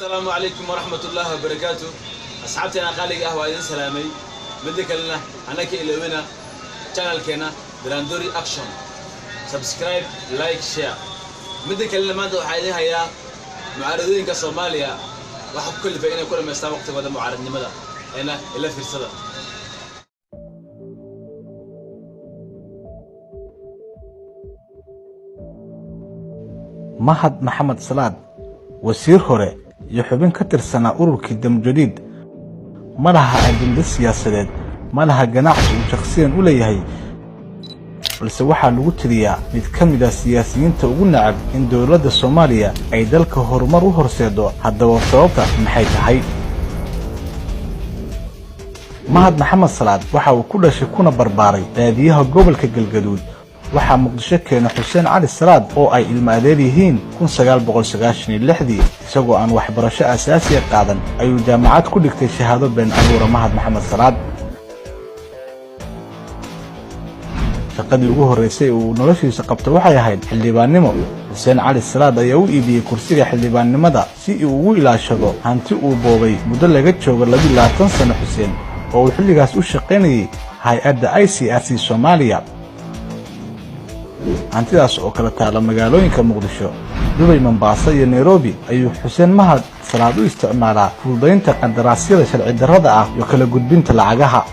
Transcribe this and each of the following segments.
السلام عليكم ورحمة الله وبركاته. أصحابتنا قالي قهوة إذن سلامي بدك لنا أنا كإلوينا channel كنا براندوري أكشن سبسكرايب لايك شير بدك لنا ما دو حيدها يا معارضين كصوماليا وحب كل فينا كل ما يستوقف هذا معارض لماذا أنا إلا في الصدى. mahad maxamed salaad wasiir hore iyo xubin ka tirsanaa ururkii damjadiid malaha ajenda siyaasadeed malaha ganacsi uu shakhsiyan u leeyahay balse waxaa lagu tiriyaa mid ka mid ah siyaasiyiinta ugu nacab in dowladda Soomaaliya ay dalka horumar u horseedo. haddaba sababta maxay tahay? mahad maxamed salaad waxa uu ku dhashay kuna barbaaray baadiyaha gobolka Galgaduud. waxaa muqdisho keenay Xuseen Cali Salaad oo ay ilma adeer yihiin 1996 isagoo aan waxbarasho asaasi ah qaadan ayuu jaamacad ku dhigtay shahaado been abuur mahad maxamed salaad. shaqadii ugu horeysay uu noloshiisa qabtay waxay ahayd xildhibaannimo. Xuseen Cali Salaad ayaa u iibiyay kursiga xildhibaannimada si uu ugu ilaashado hanti uu boobay muddo laga joogo 22 sano. Xuseen oo xilligaas u shaqaynayay hay'adda ICRC Soomaaliya hantidaas oo kala taala magaalooyinka Muqdisho, Dubai, Mombasa iyo Nairobi ayuu Xuseen Mahad Salaad u isticmaalaa fududeynta qandaraasyada sharci darrada ah iyo kala gudbinta lacagaha.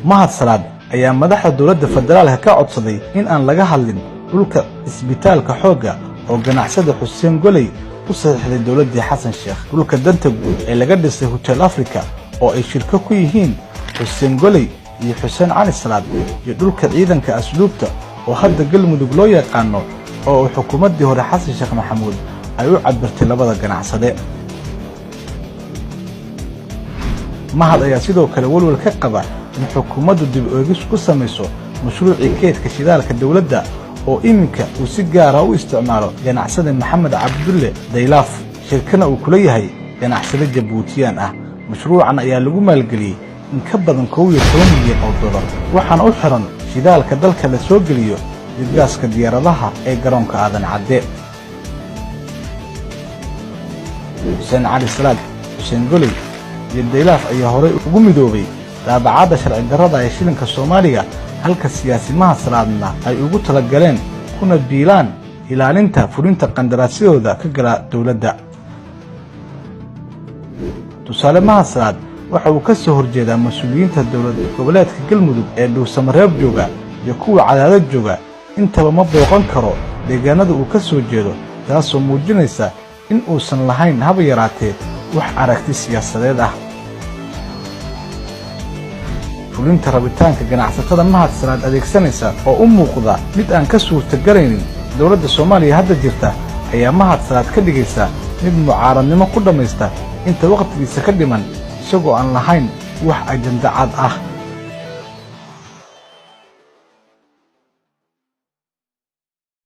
Mahad Salaad ayaa madaxda dowladda federaalka ka codsaday in aan laga hadlin dhulka isbitaalka xoogga oo ganacsada Xuseen Goley u saxiixday dowladda Xasan Sheekh. dhulka danta guud ee laga dhisay Hotel Africa oo ay shirka ku yihiin Xuseen Goley iyo Xuseen Cali Salaad iyo dhulka ciidanka asluubta oo hadda Galmudug loo yaqaano oo xukuumaddii hore Xasan Sheekh Maxamuud ay u cabirtay labada ganacsade. mahad ayaa sidoo kale walwal ka qaba in xukuumaddu dib u eegis ku samayso mashruucii keedka shidaalka dowladda oo iminka uu si gaar ah u isticmaalo ganacsade Maxamed Cabdulle Daylaaf, shirkana uu kula yahay ganacsade Jabuutiyaan ah. mashruucan ayaa lagu maalgeliyay in ka badan 12 milyan oo dollar waxaana u xiran shidaalka dalka la soo geliyo gaaska diyaaradaha ee garoonka Aadan Cadde. Xuseen Cali Salaad, Xuseen Goley iyo Daylaaf ayaa horey ugu midoobay daabacada sharci darrada ee shilinka Soomaaliya halka siyaasimaha Salaadna ay ugu talagaleen kuna biilaan ilaalinta fulinta qandaraasyadooda ka gala dowladda. tusaale Mahad Salaad waxa uu ka soo horjeedaa mas'uuliyiinta dowladda goboleedka Galmudug ee Dhuusamareeb jooga iyo kuwa Cadaadad jooga intaba ma booqan karo deegaanada uu ka soo jeedo, taasoo muujinaysa in uusan lahayn haba yaraatee wax aragti siyaasadeed ah. fulinta rabitaanka ganacsatada Mahad Salaad adeegsanaysa oo u muuqda mid aan ka suurtagelaynin dowladda Soomaaliya hadda jirta ayaa Mahad Salaad ka dhigaysa mid mucaaradnimo ku dhamaysta inta waqtigiisa ka dhiman isagoo aan lahayn wax ajenda cad ah.